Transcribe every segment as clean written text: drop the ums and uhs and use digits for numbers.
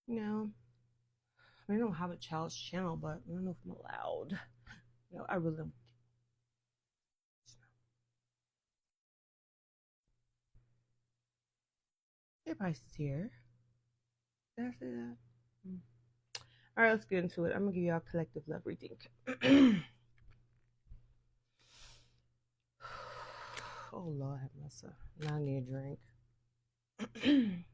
You know, I don't have a child's channel, but I don't know if I'm allowed. I really don't. Everybody's here. Did I say that? Mm. All right, let's get into it. I'm gonna give y'all a collective love reading. Oh Lord, have mercy. Now I need a drink. Okay.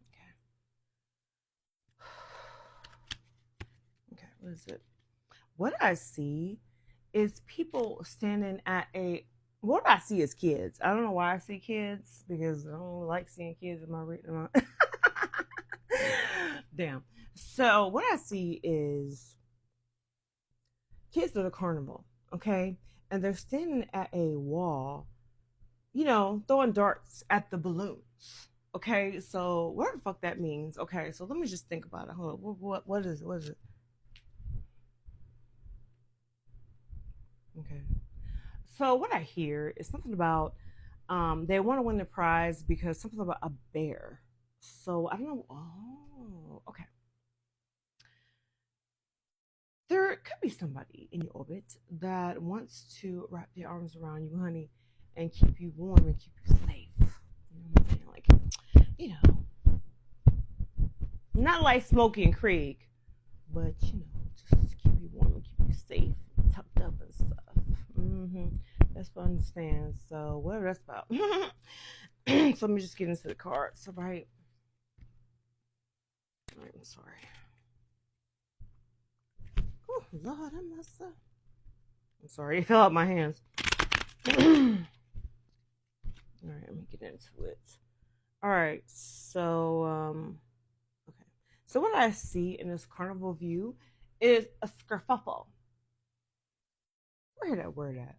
Okay, what is it? What I see is people standing at a. What I see is kids. I don't know why I see kids because I don't like seeing kids in my reading. Damn. So what I see is kids at a carnival, okay, and they're standing at a wall, throwing darts at the balloons. Okay, so what the fuck that means? Okay, so let me just think about it. Hold on. What is it? What is it? Okay. So what I hear is something about they want to win the prize because something about a bear. So I don't know. Oh, okay. There could be somebody in your orbit that wants to wrap their arms around you, honey, and keep you warm and keep you safe. You know what I'm saying? Like, you know, not like Smokey and Craig, but just keep you warm and keep you safe, tucked up and stuff. That's what I understand. So whatever that's about. So let me just get into the cards. All right. All right, I'm sorry. Oh Lord, I messed up. I'm sorry, it fell out my hands. All right, let me get into it. All right, so okay. So what I see in this carnival view is a scuffle. Where that word at?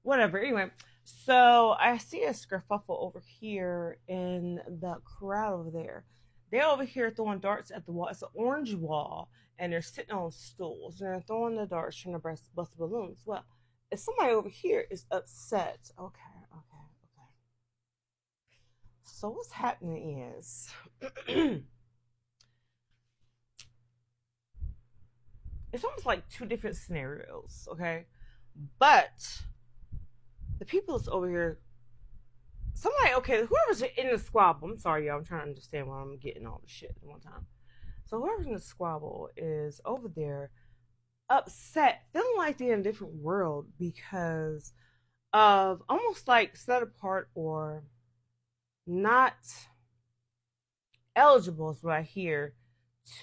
Whatever. Anyway, so I see a scuffle over here in the crowd over there. They're over here throwing darts at the wall. It's an orange wall, and they're sitting on stools. And they're throwing the darts, trying to bust balloons. Well, if somebody over here is upset, okay, okay, okay. So what's happening is it's almost like two different scenarios, okay? But the people that's over here, somebody, okay, whoever's in the squabble, I'm sorry, y'all, I'm trying to understand why I'm getting all the shit at one time. So whoever's in the squabble is over there upset, feeling like they're in a different world because of almost like set apart or not eligible is what I hear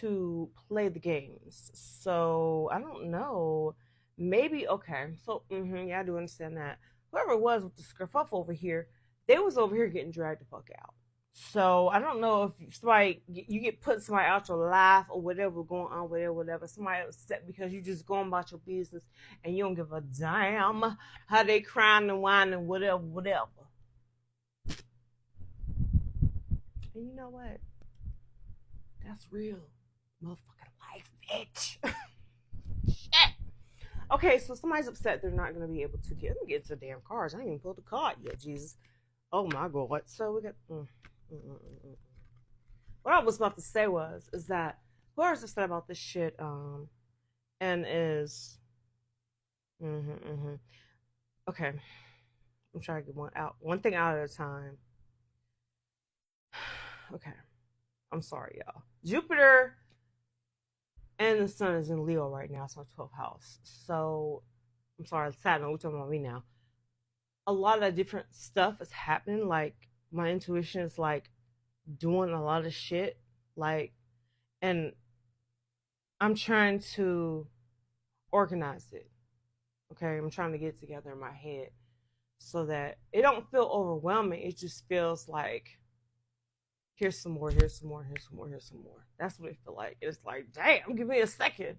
to play the games. So I don't know. Maybe okay. So yeah, I do understand that. Whoever it was with the skerfuffle over here, they was over here getting dragged the fuck out. So I don't know if somebody you get put somebody out your life or whatever going on with it, whatever. Somebody upset because you just going about your business and you don't give a damn how they crying and whining, whatever, whatever. And you know what? That's real, motherfucking life, bitch. Shit. Okay, so somebody's upset they're not gonna be able to get to the damn cars. I ain't even pulled the card yet, Jesus. Oh my god. So we got. What I was about to say was is that whoever's upset about this shit, and is okay. I'm trying to get one thing out at a time. Okay, I'm sorry, y'all. Jupiter and the sun is in Leo right now. It's our 12th house. So I'm sorry, Saturn. We're talking about me now. A lot of different stuff is happening. Like my intuition is like doing a lot of shit. Like, and I'm trying to organize it. Okay, I'm trying to get it together in my head so that it don't feel overwhelming. It just feels like here's some more, here's some more, here's some more, here's some more. That's what it feel like. It's like, damn, give me a second.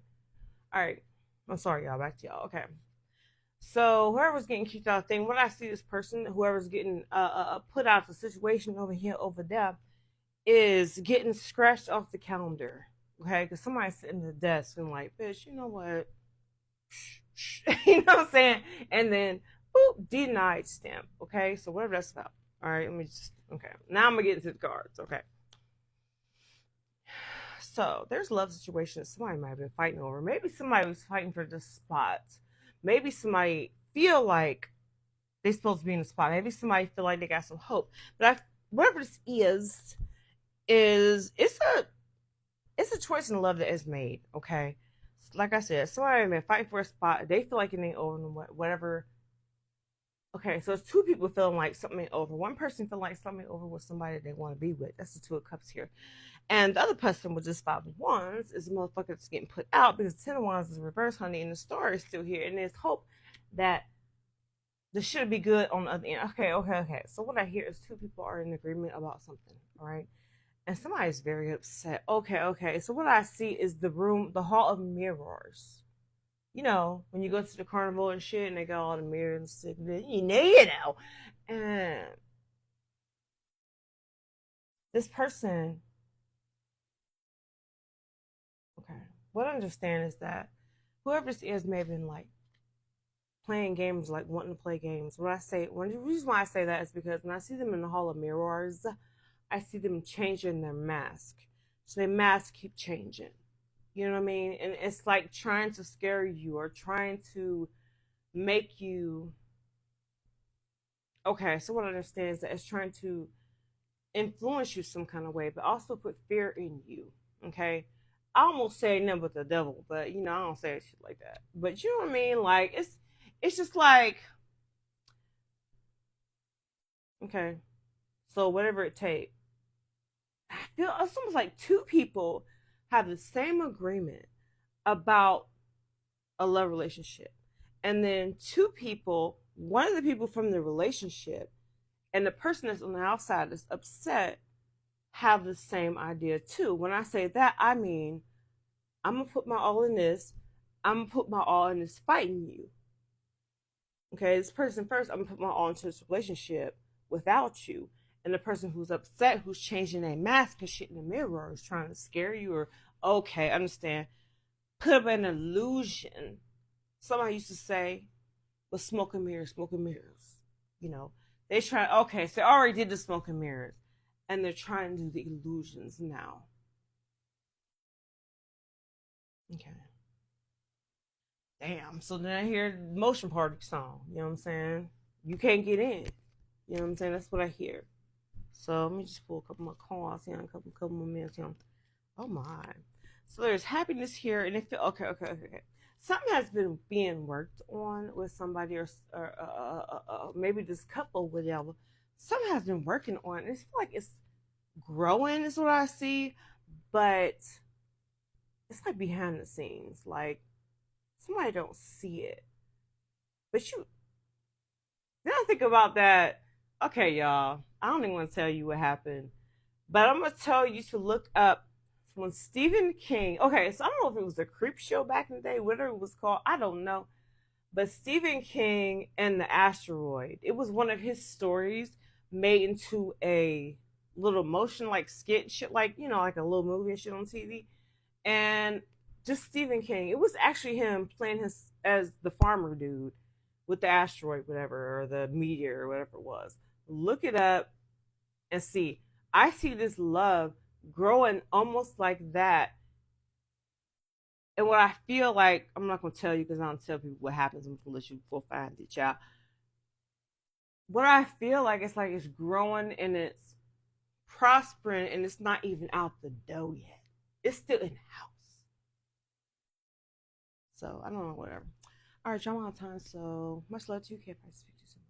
All right, I'm sorry, y'all. Back to y'all. Okay. So whoever's getting kicked out of the thing, when I see this person, whoever's getting put out of the situation over here, over there, is getting scratched off the calendar. Okay, because somebody's sitting at the desk and like, bitch, you know what? You know what I'm saying? And then, boop, denied stamp. Okay, so whatever that's about. All right, let me just. Okay, now I'm gonna get into the cards. Okay. So there's love situations somebody might have been fighting over. Maybe somebody was fighting for the spot. Maybe somebody feel like they're supposed to be in the spot. Maybe somebody feel like they got some hope. But whatever this is it's a choice in love that is made. Okay, like I said, somebody may been fighting for a spot. They feel like it ain't over. Whatever. Okay, so it's two people feeling like something ain't over. One person feeling like something ain't over with somebody they want to be with. That's the two of cups here. And the other person with just 5 of wands is a motherfucker that's getting put out because 10 of wands is reverse, honey, and the story is still here. And there's hope that this should be good on the other end. Okay. So what I hear is two people are in agreement about something, all right? And somebody's very upset. Okay. So what I see is the hall of mirrors. You know, when you go to the carnival and shit and they got all the mirrors and shit, you know. And this person, okay, what I understand is that whoever this is may have been like playing games, like wanting to play games. The reason why I say that is because when I see them in the hall of mirrors, I see them changing their mask. So their mask keep changing. You know what I mean? And it's like trying to scare you or trying to make you. Okay, so what I understand is that it's trying to influence you some kind of way, but also put fear in you. Okay. I almost say nothing but the devil, but you know, I don't say shit like that. But you know what I mean? Like it's just like, okay, so whatever it takes. I feel it's almost like two people have the same agreement about a love relationship. And then two people, one of the people from the relationship and the person that's on the outside is upset, have the same idea too. When I say that, I mean I'm gonna put my all in this. I'm gonna put my all in this fighting you. Okay, this person first, I'm gonna put my all into this relationship without you. And the person who's upset, who's changing their mask and shit in the mirror, is trying to scare you or okay, understand. Put up an illusion. Somebody used to say, "Well, smoke and mirrors." You know, they try. Okay, so they already did the smoke and mirrors, and they're trying to do the illusions now. Okay. Damn. So then I hear motion party song. You know what I'm saying? You can't get in. You know what I'm saying? That's what I hear. So let me just pull a couple more cards here, a couple more minutes here. Oh my. So there's happiness here, and it feel okay. Something has been being worked on with somebody, or maybe this couple, whatever. Something has been working on. It. It's like it's growing, is what I see, but it's like behind the scenes. Like somebody don't see it, but you. Then I think about that. Okay, y'all. I don't even want to tell you what happened, but I'm gonna tell you to look up when Stephen King. Okay, so I don't know if it was a creep show back in the day, whatever it was called. I don't know, but Stephen King and the asteroid. It was one of his stories made into a little motion like skit shit, like like a little movie and shit on TV, and just Stephen King. It was actually him playing his as the farmer dude with the asteroid, whatever, or the meteor, or whatever it was. Look it up and see. I see this love growing almost like that. And what I feel like, I'm not going to tell you because I don't tell people what happens unless you go find it, child. What I feel like it's growing and it's prospering and it's not even out the dough yet. It's still in the house. So I don't know, whatever. All right, y'all, I'm out of time. So much love to you. Can't speak to you soon.